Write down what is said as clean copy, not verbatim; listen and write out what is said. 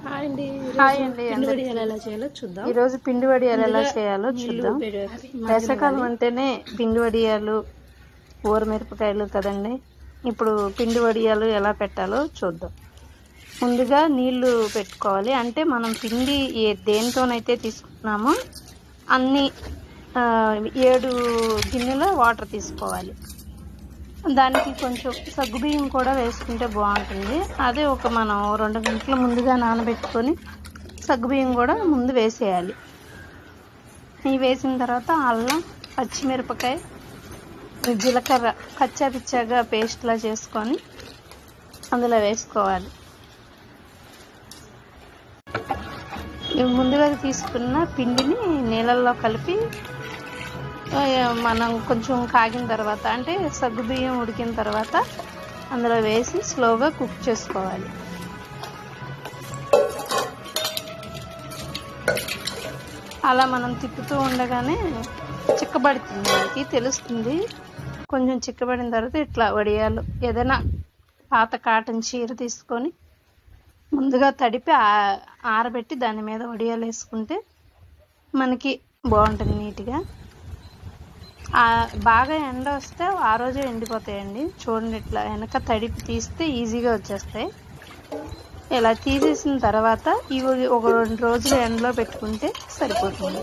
Hi అండి. పిండి వడియాలు ఎలా చేయాలో చూద్దాం. ఈరోజు పిండి వడియాలు ఎలా చేయాలో చూద్దాం. వేసవికాలం అంటేనే పిండి వడియాలు, ఊరమిరపకాయలు కదండి. ఇప్పుడు పిండి వడియాలు ఎలా పెట్టాలో చూద్దాం. ముందుగా నీళ్లు పెట్టుకోవాలి. అంటే మనం పిండి దేనితోనైతే తీసుకున్నామో అన్ని 7 గిన్నెల వాటర్ తీసుకోవాలి. దానికి కొంచెం సగ్గుబియ్యం కూడా వేసుకుంటే బాగుంటుంది. అదే మనం 2 గంటల ముందుగా నానబెట్టుకొని సగ్గుబియ్యం కూడా ముందు వేసేయాలి. ఇవి వేసిన తర్వాత అల్లం, పచ్చిమిరపకాయ, జీలకర్ర కచ్చా పిచ్చాగా పేస్ట్లా చేసుకొని అందులో వేసుకోవాలి. ముందుగా తీసుకున్న పిండిని నీళ్ళల్లో కలిపి మనం కొంచెం కాగిన తర్వాత, అంటే సగ్గుబియ్యం ఉడికిన తర్వాత అందులో వేసి స్లోగా కుక్ చేసుకోవాలి. అలా మనం తిప్పుతూ ఉండగానే చిక్కబడుతుంది, మనకి తెలుస్తుంది. కొంచెం చిక్కబడిన తర్వాత ఇట్లా వడియాలు ఏదైనా పాత కాటన్ చీర తీసుకొని ముందుగా తడిపి ఆరబెట్టి దాని మీద వడియాలు వేసుకుంటే మనకి బాగుంటుంది నీట్గా. బాగా ఎండ వస్తే ఆ రోజే ఎండిపోతాయండి. చూడండి, ఇట్లా వెనక తడిపి తీస్తే ఈజీగా వచ్చేస్తాయి. ఇలా తీసేసిన తర్వాత ఇవి ఒక 2 రోజులు ఎండలో పెట్టుకుంటే సరిపోతుంది.